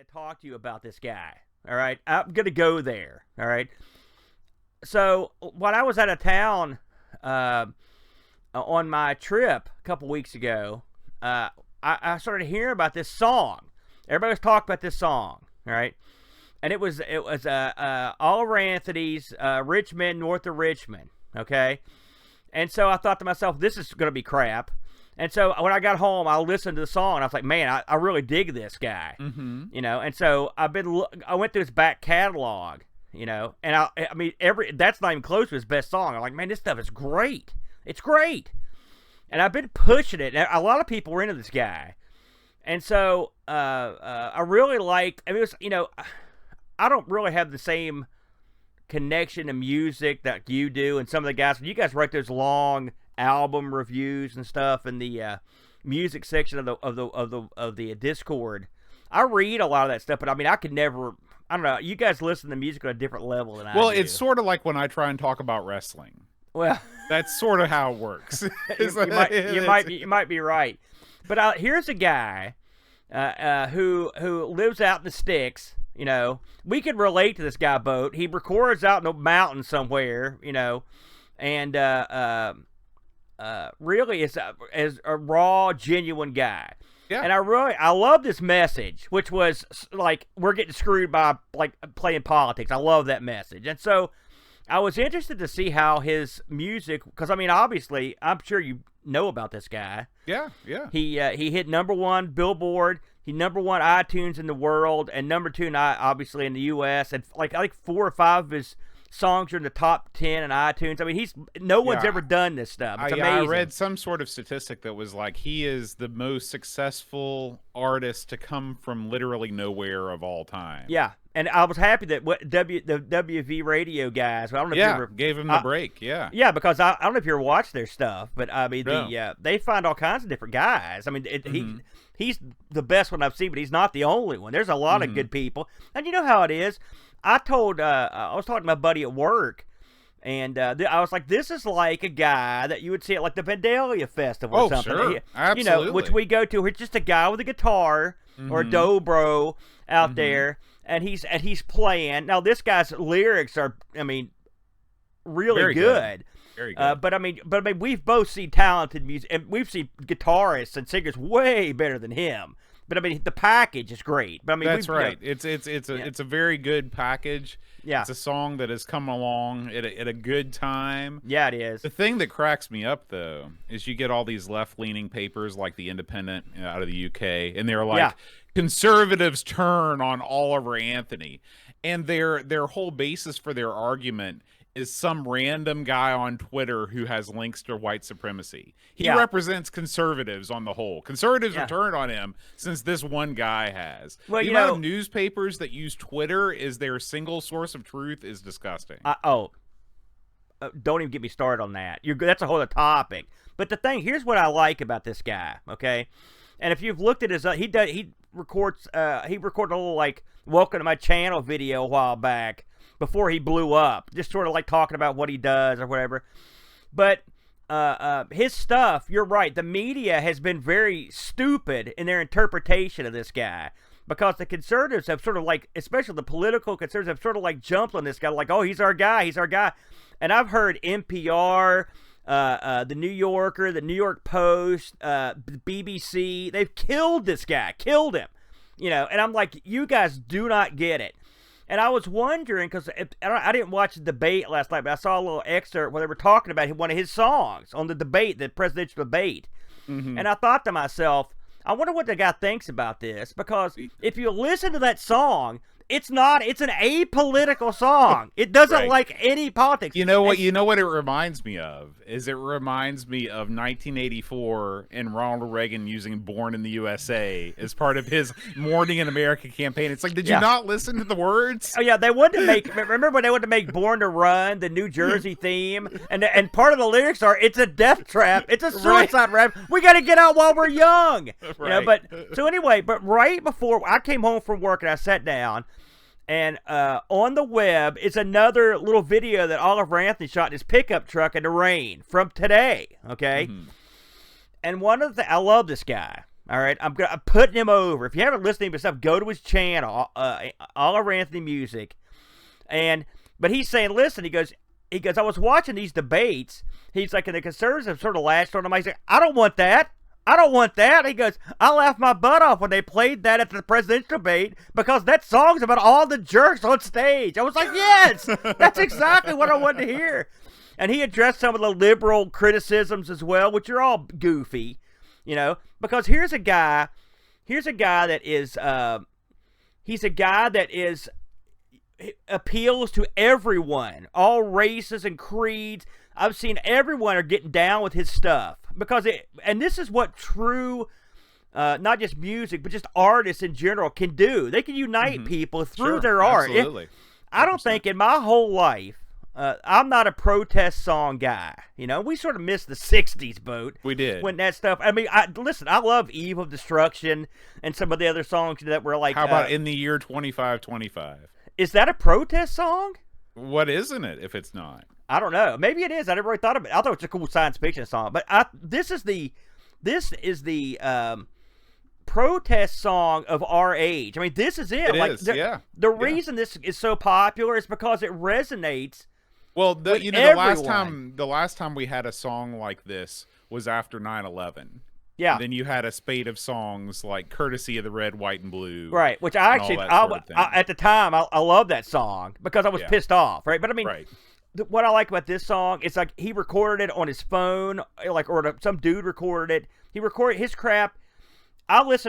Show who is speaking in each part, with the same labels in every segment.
Speaker 1: to talk to you about this guy. All right, I'm gonna go there. All right. So when I was out of town on my trip a couple weeks ago, I started hearing about this song. Everybody was talking about this song. All right, and it was Oliver Anthony's "Richmond, North of Richmond." Okay, and so I thought to myself, this is gonna be crap. And so when I got home, I listened to the song, and I was like, man, I really dig this guy.
Speaker 2: Mm-hmm.
Speaker 1: You know, and so I went through his back catalog, you know, and I mean, that's not even close to his best song. I'm like, man, this stuff is great. It's great. And I've been pushing it. And a lot of people were into this guy. And so I really liked, I mean, it was, you know, I don't really have the same connection to music that you do and some of the guys. When you guys write those long album reviews and stuff in the music section of the Discord, I read a lot of that stuff, but I mean, I could never. I don't know. You guys listen to music on a different level than I do.
Speaker 2: Well, it's sort of like when I try and talk about wrestling.
Speaker 1: Well,
Speaker 2: that's sort of how it works.
Speaker 1: you might be right, but here's a guy who lives out in the sticks. You know, we can relate to this guy, Boat. He records out in the mountains somewhere. You know, and really is a raw, genuine guy.
Speaker 2: Yeah.
Speaker 1: And I love this message, which was like, we're getting screwed by like playing politics. I love that message. And so I was interested to see how his music, because I mean, obviously, I'm sure you know about this guy.
Speaker 2: Yeah, yeah.
Speaker 1: He hit #1 Billboard. He #1 iTunes in the world, and #2 obviously in the U.S. And like I think 4 or 5 of his songs are in the top 10 in iTunes. I mean, no one's ever done this stuff. It's amazing.
Speaker 2: I read some sort of statistic that was like, he is the most successful artist to come from literally nowhere of all time.
Speaker 1: Yeah, and I was happy that the WV radio guys, I don't know if you ever,
Speaker 2: gave him the break. Yeah,
Speaker 1: yeah, because I don't know if you ever watched their stuff, but I mean, they find all kinds of different guys. I mean, he's the best one I've seen, but he's not the only one. There's a lot of good people, and you know how it is. I was talking to my buddy at work, and I was like, this is like a guy that you would see at like the Vandalia Festival or something.
Speaker 2: Sure. Absolutely.
Speaker 1: You know, which we go to. It's just a guy with a guitar or a dobro out there, and he's playing. Now, this guy's lyrics are, I mean, really
Speaker 2: Very
Speaker 1: good.
Speaker 2: Very good.
Speaker 1: But I mean, we've both seen talented music, and we've seen guitarists and singers way better than him. But I mean, the package is great. But I mean,
Speaker 2: that's right. It's a very good package.
Speaker 1: Yeah,
Speaker 2: it's a song that has come along at a good time.
Speaker 1: Yeah, it is.
Speaker 2: The thing that cracks me up though is you get all these left-leaning papers like the Independent out of the UK, and they're like, conservatives turn on Oliver Anthony, and their whole basis for their argument is some random guy on Twitter who has links to white supremacy. He represents conservatives on the whole. Conservatives have turned on him since this one guy has.
Speaker 1: Well,
Speaker 2: the amount of newspapers that use Twitter as their single source of truth is disgusting.
Speaker 1: Don't even get me started on that. That's a whole other topic. But the thing, here's what I like about this guy, okay? And if you've looked at his, he recorded a little like "Welcome to My Channel" video a while back, before he blew up, just sort of like talking about what he does or whatever. But his stuff, you're right, the media has been very stupid in their interpretation of this guy, because the conservatives have sort of like, especially the political conservatives, have sort of like jumped on this guy, like, oh, he's our guy. And I've heard NPR, the New Yorker, the New York Post, BBC, they've killed this guy, killed him, you know, and I'm like, you guys do not get it. And I was wondering, because I didn't watch the debate last night, but I saw a little excerpt where they were talking about one of his songs on the debate, the presidential debate. And I thought to myself, I wonder what the guy thinks about this, because if you listen to that song, it's an apolitical song. It doesn't like any politics.
Speaker 2: You know what it reminds me of? It reminds me of 1984 and Ronald Reagan using "Born in the USA" as part of his Morning in America campaign. It's like, did you not listen to the words?
Speaker 1: Oh yeah, they wanted to make. Remember when they wanted to make "Born to Run" the New Jersey theme, and part of the lyrics are, "It's a death trap, it's a suicide rap. We got to get out while we're young." Right. You know, but right before I came home from work and I sat down. And on the web is another little video that Oliver Anthony shot in his pickup truck in the rain from today, okay? And one of the I love this guy. All right, I'm putting him over. If you haven't listened to his stuff, go to his channel, Oliver Anthony Music, but he's saying, listen, he goes, I was watching these debates. He's like, and the conservatives have sort of latched on him. He's like, I don't want that. I don't want that. He goes, I laughed my butt off when they played that at the presidential debate because that song's about all the jerks on stage. I was like, yes, that's exactly what I wanted to hear. And he addressed some of the liberal criticisms as well, which are all goofy, because here's a guy that is, he's a guy that appeals to everyone, all races and creeds. I've seen everyone are getting down with his stuff and this is what true, not just music, but just artists in general can do. They can unite people through their art.
Speaker 2: Absolutely.
Speaker 1: I don't think in my whole life, I'm not a protest song guy. We sort of missed the 60s boat.
Speaker 2: We did.
Speaker 1: When that stuff, I mean, listen, I love Eve of Destruction and some of the other songs that were like.
Speaker 2: How about In the Year 2525?
Speaker 1: Is that a protest song?
Speaker 2: What isn't it if it's not?
Speaker 1: I don't know. Maybe it is. I never really thought of it. I thought it's a cool science fiction song. But this is the protest song of our age. I mean, this is it. The reason this is so popular is because it resonates.
Speaker 2: Well, the last time we had a song like this was after 9/11.
Speaker 1: Yeah.
Speaker 2: Then you had a spate of songs like "Courtesy of the Red, White, and Blue,"
Speaker 1: right? Which I actually, at the time, I loved that song because I was pissed off, right? But I mean, what I like about this song is like he recorded it on his phone, some dude recorded it. He recorded his crap. I was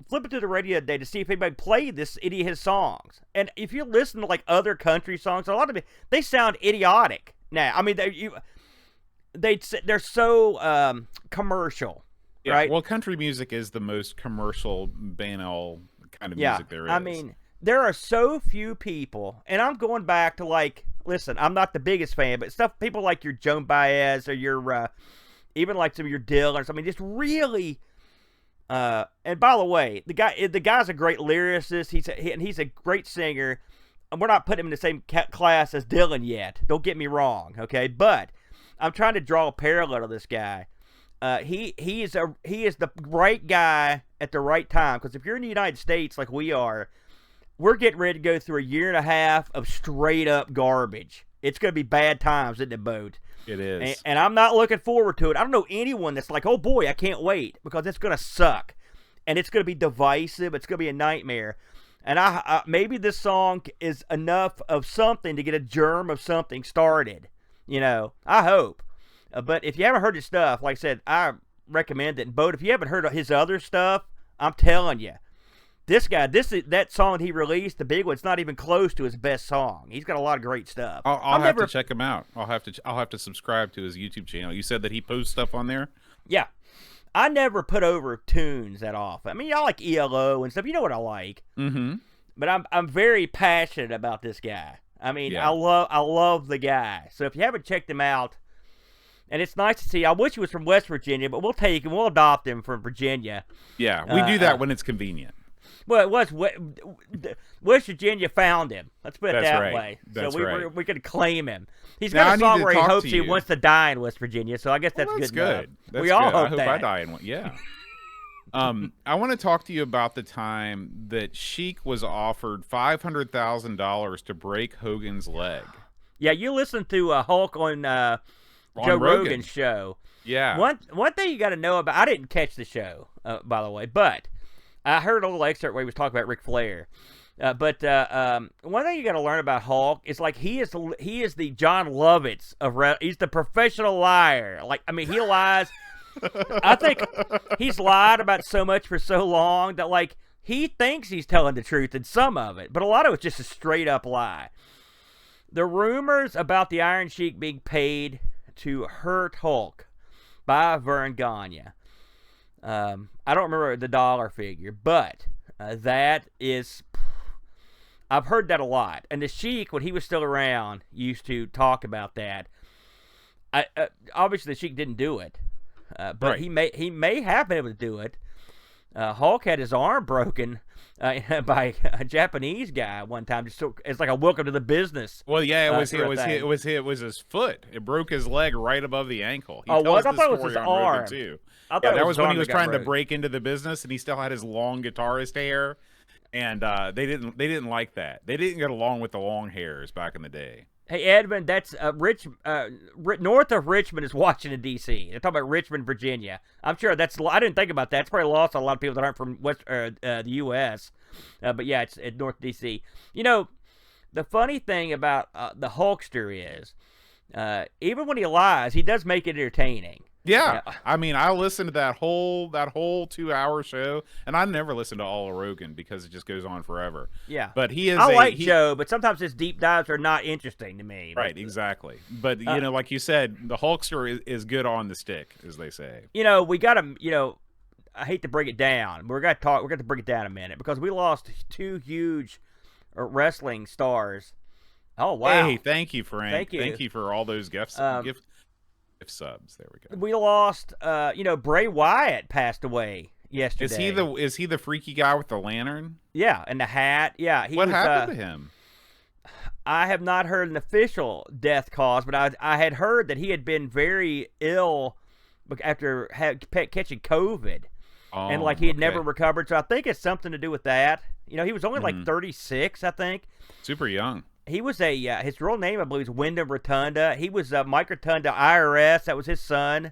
Speaker 1: flipping through the radio today to see if anybody played any of his songs. And if you listen to like other country songs, a lot of it, they sound idiotic now. I mean, they're so commercial.
Speaker 2: Yeah,
Speaker 1: right?
Speaker 2: Well, country music is the most commercial banal kind of music there is.
Speaker 1: I mean, there are so few people, and I'm going back to listen, I'm not the biggest fan, but people like your Joan Baez or your, even like some of your Dylans. I mean, just really, and by the way, the guy's a great lyricist. He's a great singer. And we're not putting him in the same class as Dylan yet. Don't get me wrong, okay? But I'm trying to draw a parallel to this guy. He is the right guy at the right time, because if you're in the United States like we are, we're getting ready to go through a year and a half of straight up garbage. It's going to be bad times in the boat.
Speaker 2: It is.
Speaker 1: And I'm not looking forward to it. I don't know anyone that's like, oh boy, I can't wait, because it's going to suck. And it's going to be divisive. It's going to be a nightmare. And I maybe this song is enough of something to get a germ of something started. I hope. But if you haven't heard his stuff, like I said, I recommend it. But if you haven't heard of his other stuff, I'm telling you, this guy, that song he released, the big one, it's not even close to his best song. He's got a lot of great stuff.
Speaker 2: I'll have to check him out. I'll have to subscribe to his YouTube channel. You said that he posts stuff on there?
Speaker 1: Yeah. I never put over tunes that often. I mean, I like ELO and stuff. You know what I like.
Speaker 2: Mm-hmm.
Speaker 1: But I'm very passionate about this guy. I mean, I love the guy. So if you haven't checked him out, and it's nice to see. I wish he was from West Virginia, but we'll take him. We'll adopt him from Virginia.
Speaker 2: Yeah, we do that when it's convenient.
Speaker 1: Well, it was West Virginia found him. Let's put it that way.
Speaker 2: That's
Speaker 1: so we could claim him. He's got a song where he hopes he wants to die in West Virginia. So I guess that's good.
Speaker 2: That's
Speaker 1: we all
Speaker 2: good.
Speaker 1: hope
Speaker 2: I hope
Speaker 1: that.
Speaker 2: I die in one. Yeah. I want to talk to you about the time that Sheik was offered $500,000 to break Hogan's leg.
Speaker 1: Yeah, you listened to Hulk on Joe Rogan's show.
Speaker 2: Yeah.
Speaker 1: One thing you got to know about, I didn't catch the show, by the way, but I heard a little excerpt where he was talking about Ric Flair. But one thing you got to learn about Hulk is like he is the John Lovitz of he's the professional liar. Like, I mean, he lies. I think he's lied about so much for so long that like he thinks he's telling the truth in some of it, but a lot of it's just a straight up lie. The rumors about the Iron Sheik being paid to hurt Hulk by Verne Gagne. I don't remember the dollar figure, but that is, I've heard that a lot. And the Sheik, when he was still around, used to talk about that. Obviously, the Sheik didn't do it, but right. he may have been able to do it. Hulk had his arm broken by a Japanese guy one time. Just it's like a welcome to the business.
Speaker 2: Well, yeah, it was his foot. It broke his leg right above the ankle. He tells
Speaker 1: I
Speaker 2: the
Speaker 1: thought it was
Speaker 2: story
Speaker 1: his
Speaker 2: on
Speaker 1: arm.
Speaker 2: Rogan, too.
Speaker 1: That
Speaker 2: was when he was trying to break into the business, and he still had his long guitarist hair. And they didn't like that. They didn't get along with the long hairs back in the day.
Speaker 1: Hey, Edmund, that's north of Richmond is Washington, D.C. They're talking about Richmond, Virginia. I'm sure I didn't think about that. It's probably lost on a lot of people that aren't from the U.S. But yeah, it's North D.C. You know, the funny thing about the Hulkster is, even when he lies, he does make it entertaining.
Speaker 2: Yeah, I mean, I listened to that whole 2-hour show, and I never listened to all of Rogan because it just goes on forever.
Speaker 1: Yeah,
Speaker 2: but
Speaker 1: I like Joe, but sometimes his deep dives are not interesting to me.
Speaker 2: Right, exactly. But you know, like you said, the Hulkster is good on the stick, as they say.
Speaker 1: You know, we got to. You know, I hate to break it down. We're going to break it down a minute because we lost 2 huge wrestling stars. Oh wow!
Speaker 2: Hey, thank you, Frank. Thank you for all those gifts. Gift subs. There we go.
Speaker 1: We lost. You know, Bray Wyatt passed away yesterday.
Speaker 2: Is he the freaky guy with the lantern?
Speaker 1: Yeah, and the hat. Yeah.
Speaker 2: What happened to him?
Speaker 1: I have not heard an official death cause, but I had heard that he had been very ill after catching COVID, and like he had never recovered. So I think it's something to do with that. You know, he was only like 36, I think.
Speaker 2: Super young.
Speaker 1: He was his real name, I believe, is Wyndham Rotunda. He was Mike Rotunda, IRS. That was his son.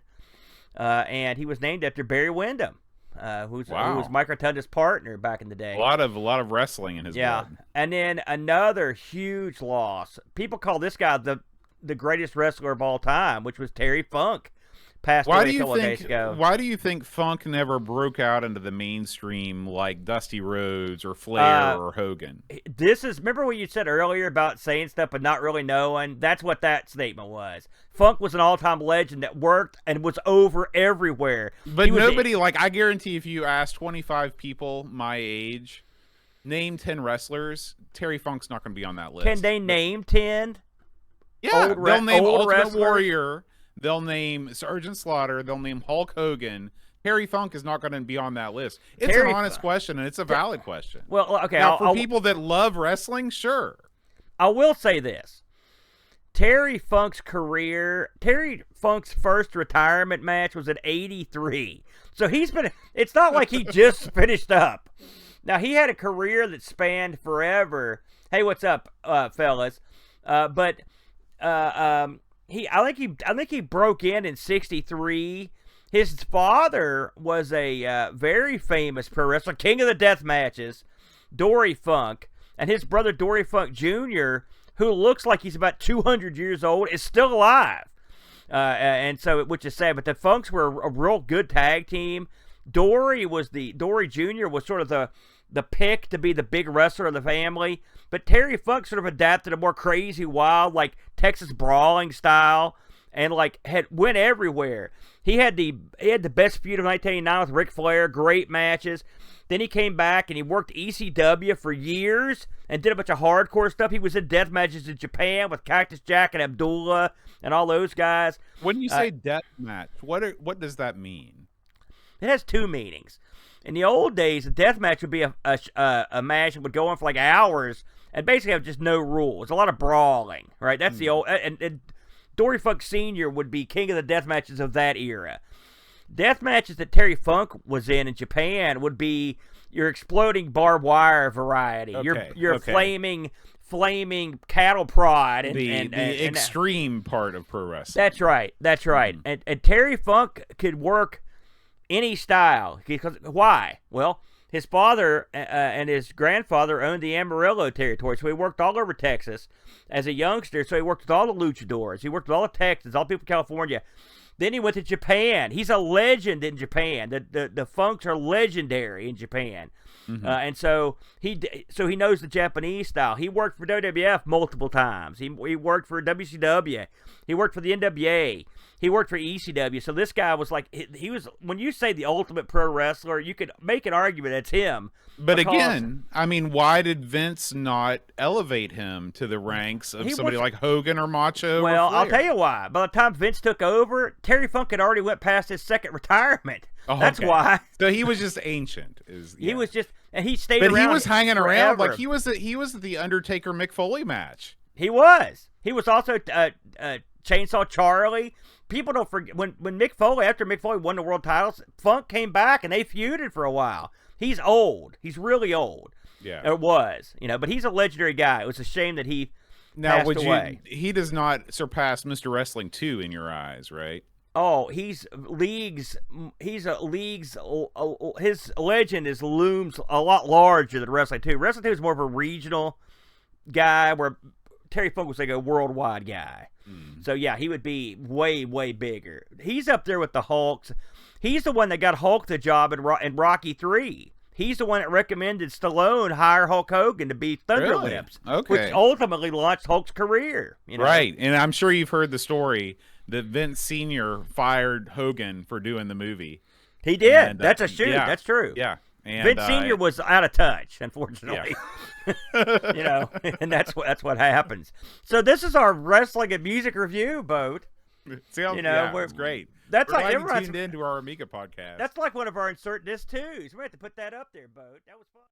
Speaker 1: And he was named after Barry Windham, who was Mike Rotunda's partner back in the day.
Speaker 2: A lot of wrestling in his blood.
Speaker 1: And then another huge loss. People call this guy the greatest wrestler of all time, which was Terry Funk. Passed away a couple of days ago.
Speaker 2: Why do you think Funk never broke out into the mainstream like Dusty Rhodes or Flair or Hogan?
Speaker 1: Remember what you said earlier about saying stuff but not really knowing? That's what that statement was. Funk was an all-time legend that worked and was over everywhere.
Speaker 2: But nobody, I guarantee if you ask 25 people my age, name 10 wrestlers, Terry Funk's not going to be on that list.
Speaker 1: Can they name 10?
Speaker 2: Yeah, they'll name Ultimate Warrior. They'll name Sergeant Slaughter. They'll name Hulk Hogan. Terry Funk is not going to be on that list. It's an honest question, and it's a valid question.
Speaker 1: Well, okay.
Speaker 2: Now, for people that love wrestling, sure.
Speaker 1: I will say this. Terry Funk's first retirement match was at 83. So it's not like he just finished up. Now, he had a career that spanned forever. Hey, what's up, fellas? I think he broke in 63. His father was a very famous pro wrestler, king of the death matches, Dory Funk, and his brother Dory Funk Jr., who looks like he's about 200 years old, is still alive. And so, which is sad. But the Funks were a real good tag team. Dory Jr. was sort of the pick to be the big wrestler of the family. But Terry Funk sort of adapted a more crazy, wild, like Texas brawling style, and went everywhere. He had the best feud of 1989 with Ric Flair, great matches. Then he came back and he worked ECW for years and did a bunch of hardcore stuff. He was in death matches in Japan with Cactus Jack and Abdullah and all those guys.
Speaker 2: When you say death match, what does that mean?
Speaker 1: It has 2 meanings. In the old days, a death match would be a match that would go on for like hours and basically have just no rules. A lot of brawling, right? That's the old... And Dory Funk Sr. would be king of the death matches of that era. Death matches that Terry Funk was in Japan would be your exploding barbed wire variety.
Speaker 2: Okay,
Speaker 1: your flaming cattle prod. And
Speaker 2: the extreme part of pro wrestling.
Speaker 1: That's right. Mm-hmm. And Terry Funk could work any style. Why? Well, his father and his grandfather owned the Amarillo territory, so he worked all over Texas as a youngster. So he worked with all the luchadors. He worked with all the Texans, all the people in California. Then he went to Japan. He's a legend in Japan. The Funks are legendary in Japan. Mm-hmm. And so he knows the Japanese style. He worked for WWF multiple times. He worked for WCW. He worked for the NWA. He worked for ECW. So this guy was he was, when you say the ultimate pro wrestler, you could make an argument it's him.
Speaker 2: But again, I mean, why did Vince not elevate him to the ranks of somebody like Hogan or Macho?
Speaker 1: Well,
Speaker 2: or Flair?
Speaker 1: I'll tell you why. By the time Vince took over, Terry Funk had already went past his second retirement.
Speaker 2: Oh,
Speaker 1: That's
Speaker 2: okay.
Speaker 1: why.
Speaker 2: So he was just ancient.
Speaker 1: He was just, and he stayed
Speaker 2: But
Speaker 1: around.
Speaker 2: he was hanging around
Speaker 1: forever.
Speaker 2: like he was at the Undertaker Mick Foley match.
Speaker 1: He was. He was also Chainsaw Charlie. People don't forget when Mick Foley, after Mick Foley won the world titles, Funk came back and they feuded for a while. He's old. He's really old.
Speaker 2: Yeah.
Speaker 1: It was, but he's a legendary guy. It was a shame that he passed away.
Speaker 2: He does not surpass Mr. Wrestling 2 in your eyes, right?
Speaker 1: Oh, he's leagues. His legend looms a lot larger than Wrestling 2. Wrestling 2 is more of a regional guy, where Terry Funk was like a worldwide guy. So yeah, he would be way, way bigger. He's up there with the Hulks. He's the one that got Hulk the job in Rocky 3. He's the one that recommended Stallone hire Hulk Hogan to be Thunderlips, which ultimately launched Hulk's career.
Speaker 2: Right, and I'm sure you've heard the story that Vince Sr. fired Hogan for doing the movie.
Speaker 1: He did. And, that's a shoot.
Speaker 2: Yeah,
Speaker 1: that's true.
Speaker 2: Yeah. And,
Speaker 1: Vince Sr. was out of touch, unfortunately.
Speaker 2: Yeah.
Speaker 1: And that's what happens. So this is our wrestling and music review, Boat.
Speaker 2: It's great.
Speaker 1: That's
Speaker 2: We're
Speaker 1: like
Speaker 2: glad you
Speaker 1: everyone's
Speaker 2: tuned into our Amiga podcast.
Speaker 1: That's like one of our insert disc twos. We have to put that up there, Boat. That was fun.